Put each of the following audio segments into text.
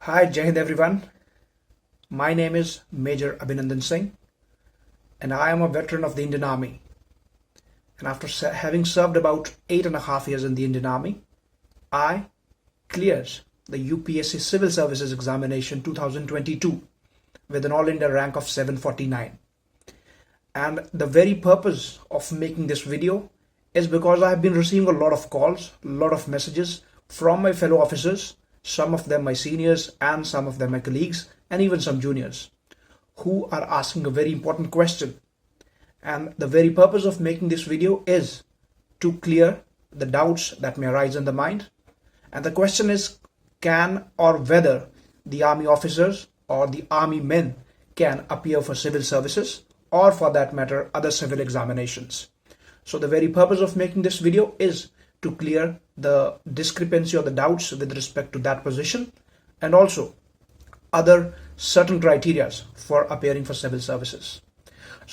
Hi, Jai Hind everyone. My name is Major Abhinandan Singh, and I am a veteran of the Indian Army. And after having served about 8.5 years in the Indian Army, I cleared the UPSC Civil Services Examination 2022 with an All India rank of 749. And the very purpose of making this video is because I have been receiving a lot of calls, a lot of messages from my fellow officers, some of them my seniors and some of them my colleagues and even some juniors, who are asking a very important question. And the very purpose of making this video is to clear the doubts that may arise in the mind. And the question is, can or whether the army officers or the army men can appear for civil services, or for that matter other civil examinations. So the very purpose of making this video is to clear the discrepancy or the doubts with respect to that position, and also other certain criteria for appearing for civil services.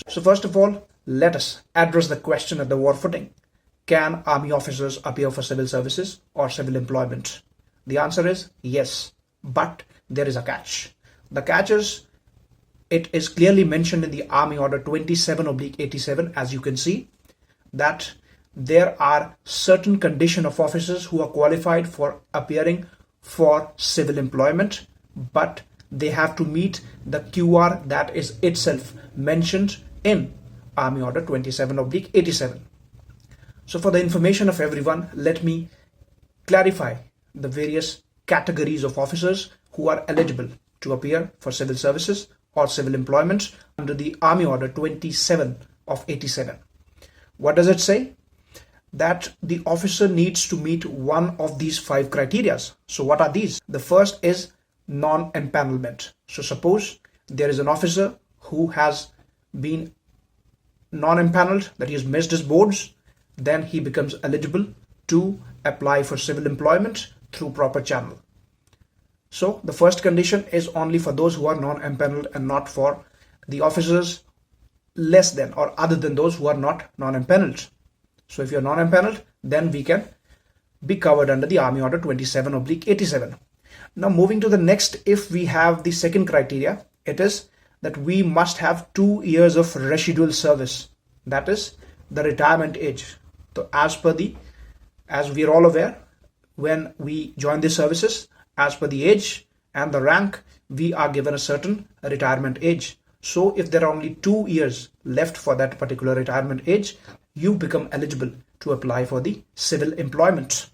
So first of all, let us address the question at the war footing. Can army officers appear for civil services or civil employment? The answer is yes, but there is a catch. The catch is, it is clearly mentioned in the Army Order 27/87, as you can see, that there are certain condition of officers who are qualified for appearing for civil employment, but they have to meet the QR that is itself mentioned in Army Order 27/87. So for the information of everyone, let me clarify the various categories of officers who are eligible to appear for civil services or civil employment under the Army Order 27/87. What does it say? That the officer needs to meet one of these 5 criteria. So what are these? The first is non-empanelment. So suppose there is an officer who has been non-empaneled, that he has missed his boards, then he becomes eligible to apply for civil employment through proper channel. So the first condition is only for those who are non-empaneled and not for the officers less than or other than those who are not non-empaneled. So if you're non-empaneled, then we can be covered under the Army Order 27/87. Now moving to the next, if we have the second criteria, it is that we must have 2 years of residual service. That is the retirement age. So as we are all aware, when we join the services, as per the age and the rank, we are given a certain retirement age. So if there are only 2 years left for that particular retirement age, you become eligible to apply for the civil employment.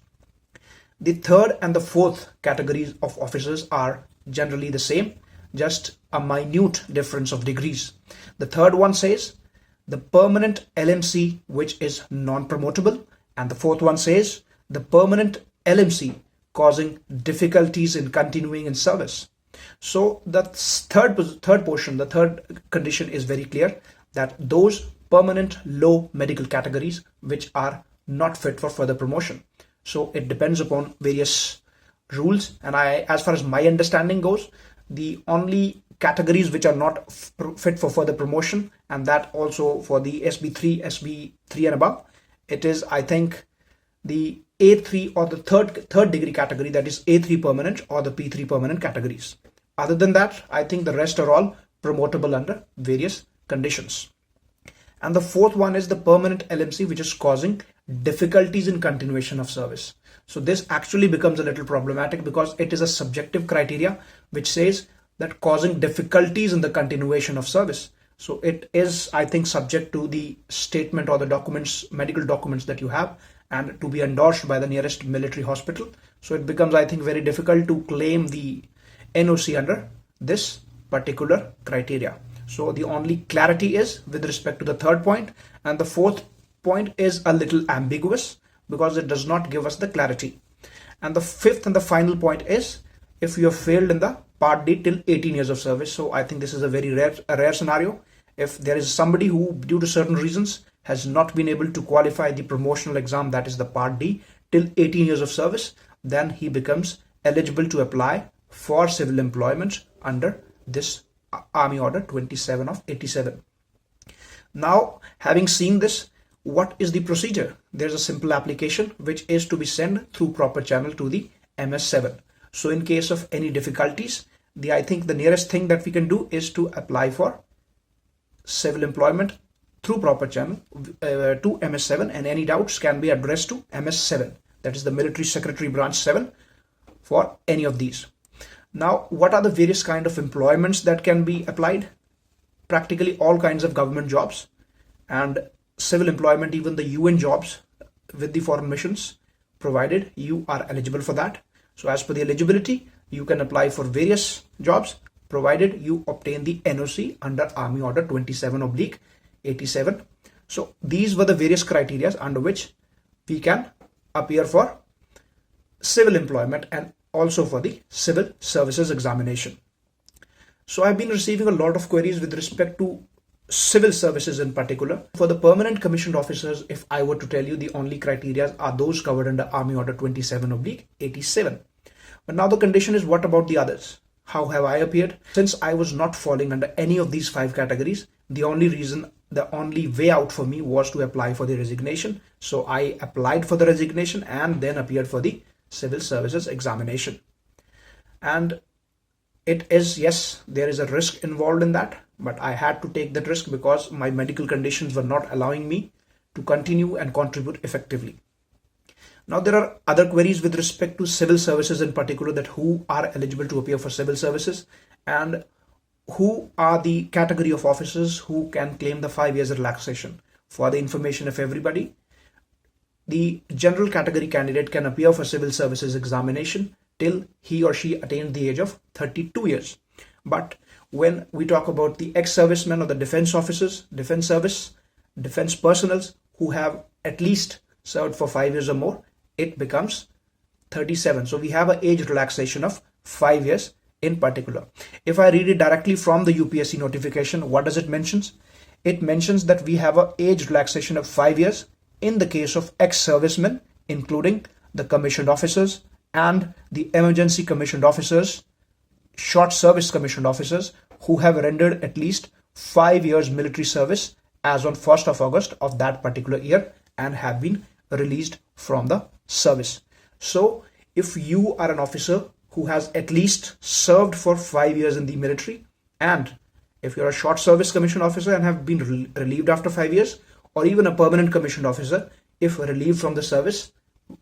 The third and the fourth categories of officers are generally the same, just a minute difference of degrees. The third one says the permanent LMC which is non-promotable, and the fourth one says the permanent LMC causing difficulties in continuing in service. So the third condition is very clear, that those permanent low medical categories which are not fit for further promotion. So it depends upon various rules, and as far as my understanding goes, the only categories which are not fit for further promotion, and that also for the SB3 and above, it is, I think, the A3 or the third degree category, that is A3 permanent or the P3 permanent categories. Other than that, I think the rest are all promotable under various conditions. And the fourth one is the permanent LMC which is causing difficulties in continuation of service. So this actually becomes a little problematic because it is a subjective criteria which says that causing difficulties in the continuation of service. So it is, I think, subject to the statement or the documents, medical documents that you have, and to be endorsed by the nearest military hospital. So it becomes, I think, very difficult to claim the NOC under this particular criteria. So the only clarity is with respect to the third point, and the fourth point is a little ambiguous because it does not give us the clarity. And the fifth and the final point is if you have failed in the Part D till 18 years of service. So I think this is a very rare scenario. If there is somebody who, due to certain reasons, has not been able to qualify the promotional exam, that is the Part D, till 18 years of service, then he becomes eligible to apply for civil employment under this Army Order 27/87. Now, having seen this, what is the procedure? There's a simple application which is to be sent through proper channel to the MS7. So in case of any difficulties, I think the nearest thing that we can do is to apply for civil employment through proper channel to MS7, and any doubts can be addressed to MS7, that is the Military Secretary Branch 7, for any of these. Now, what are the various kind of employments that can be applied? Practically all kinds of government jobs and civil employment, even the UN jobs with the foreign missions, provided you are eligible for that. So as per the eligibility, you can apply for various jobs provided you obtain the NOC under Army Order 27/87. So these were the various criteria under which we can appear for civil employment and also for the civil services examination. So I've been receiving a lot of queries with respect to civil services in particular. For the permanent commissioned officers, if I were to tell you, the only criteria are those covered under Army Order 27/87. But now the condition is, what about the others? How have I appeared? Since I was not falling under any of these 5 categories, the only way out for me was to apply for the resignation. So I applied for the resignation and then appeared for the civil services examination. And it is, yes, there is a risk involved in that, but I had to take that risk because my medical conditions were not allowing me to continue and contribute effectively. Now there are other queries with respect to civil services in particular, that who are eligible to appear for civil services and who are the category of officers who can claim the 5 years relaxation. For the information of everybody, the general category candidate can appear for civil services examination till he or she attains the age of 32 years. But when we talk about the ex-servicemen or the defense officers, defense service, defense personnel who have at least served for 5 years or more, it becomes 37. So we have an age relaxation of 5 years in particular. If I read it directly from the UPSC notification, what does it mention? It mentions that we have an age relaxation of 5 years in the case of ex-servicemen, including the commissioned officers and the emergency commissioned officers, short service commissioned officers who have rendered at least 5 years military service as on 1st of August of that particular year and have been released from the service. So if you are an officer who has at least served for 5 years in the military, and if you're a short service commissioned officer and have been relieved after 5 years, or even a permanent commissioned officer, if relieved from the service,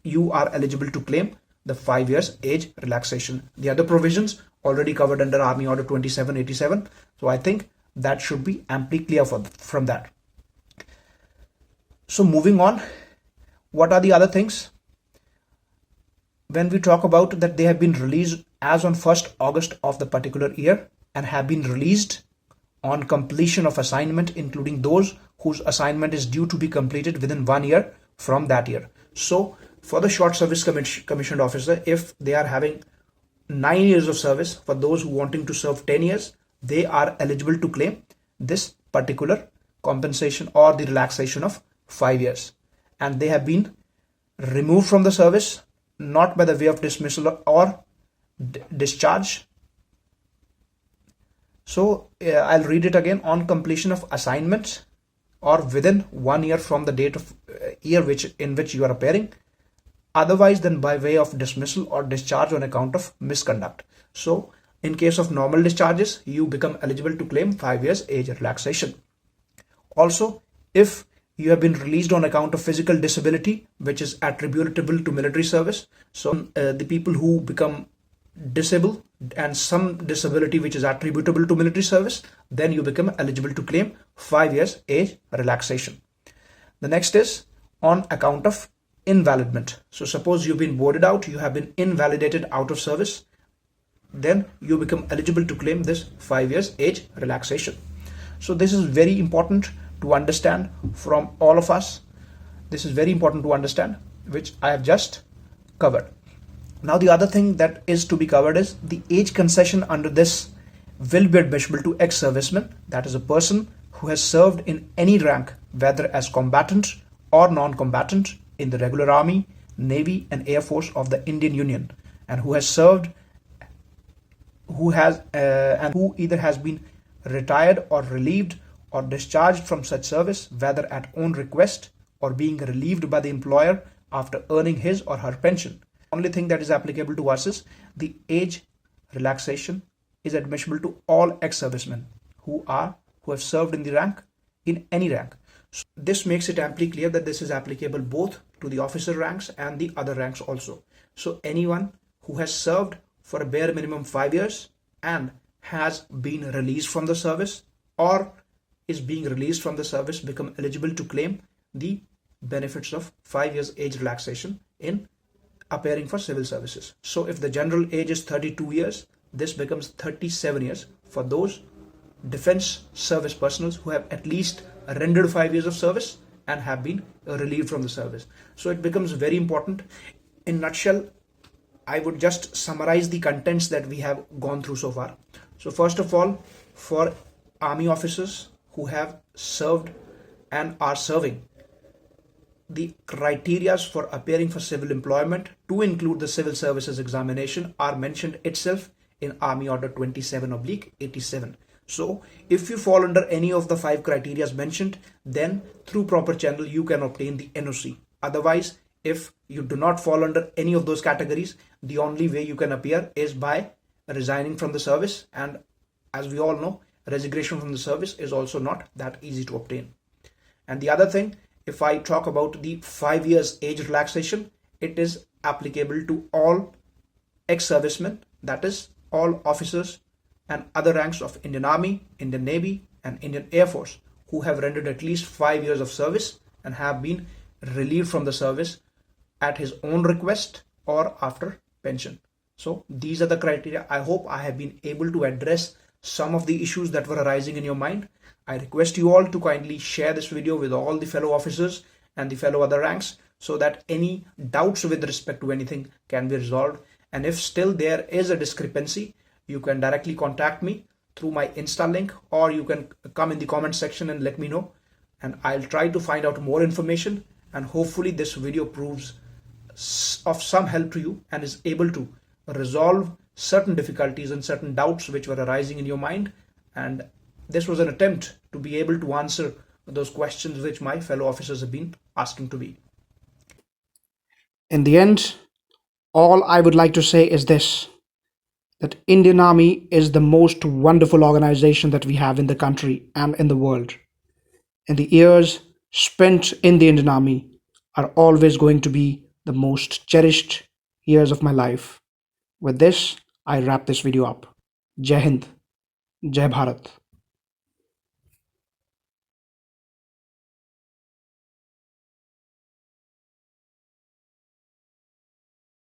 you are eligible to claim the 5 years age relaxation. The other provisions already covered under Army Order 27/87. So I think that should be amply clear from that. So moving on, what are the other things? When we talk about that they have been released as on 1st August of the particular year and have been released on completion of assignment, including those whose assignment is due to be completed within 1 year from that year. So for the short service commissioned officer, if they are having 9 years of service, for those who wanting to serve 10 years, they are eligible to claim this particular compensation or the relaxation of 5 years. And they have been removed from the service, not by the way of dismissal or discharge. So I'll read it again: on completion of assignments or within 1 year from the date of year in which you are appearing, otherwise than by way of dismissal or discharge on account of misconduct. So in case of normal discharges, you become eligible to claim 5 years age relaxation. Also, if you have been released on account of physical disability which is attributable to military service, so the people who become disabled and some disability which is attributable to military service, then you become eligible to claim 5 years age relaxation. The next is on account of invalidment. So suppose you've been boarded out, you have been invalidated out of service, then you become eligible to claim this 5 years age relaxation. So this is very important to understand from all of us. This is very important to understand, which I have just covered. Now the other thing that is to be covered is the age concession under this will be admissible to ex-serviceman, that is a person who has served in any rank, whether as combatant or non-combatant in the regular army, navy and air force of the Indian Union, and who has served, who either has been retired or relieved or discharged from such service, whether at own request or being relieved by the employer after earning his or her pension, only thing that is applicable to us is the age relaxation is admissible to all ex-servicemen who have served in the rank, in any rank. So this makes it amply clear that this is applicable both to the officer ranks and the other ranks also. So anyone who has served for a bare minimum 5 years and has been released from the service or is being released from the service become eligible to claim the benefits of 5 years age relaxation in appearing for civil services. So if the general age is 32 years, this becomes 37 years for those defense service personnel who have at least rendered 5 years of service and have been relieved from the service. So it becomes very important. In nutshell, I would just summarize the contents that we have gone through so far. So first of all, for army officers who have served and are serving, the criteria for appearing for civil employment to include the civil services examination are mentioned itself in Army Order 27/87. So if you fall under any of the 5 criteria mentioned, then through proper channel you can obtain the NOC. Otherwise, if you do not fall under any of those categories, the only way you can appear is by resigning from the service, and as we all know, resignation from the service is also not that easy to obtain. And the other thing, if I talk about the 5 years age relaxation, it is applicable to all ex-servicemen, that is all officers and other ranks of Indian Army, Indian Navy and Indian Air Force who have rendered at least 5 years of service and have been relieved from the service at his own request or after pension. So these are the criteria. I hope I have been able to address some of the issues that were arising in your mind. I request you all to kindly share this video with all the fellow officers and the fellow other ranks so that any doubts with respect to anything can be resolved. And if still there is a discrepancy, you can directly contact me through my Insta link, or you can come in the comment section and let me know, and I'll try to find out more information, and hopefully this video proves of some help to you and is able to resolve certain difficulties and certain doubts which were arising in your mind. And this was an attempt to be able to answer those questions which my fellow officers have been asking to be. In the end, all I would like to say is this, that Indian Army is the most wonderful organization that we have in the country and in the world. And the years spent in the Indian Army are always going to be the most cherished years of my life. With this, I wrap this video up. Jai Hind, Jai Bharat.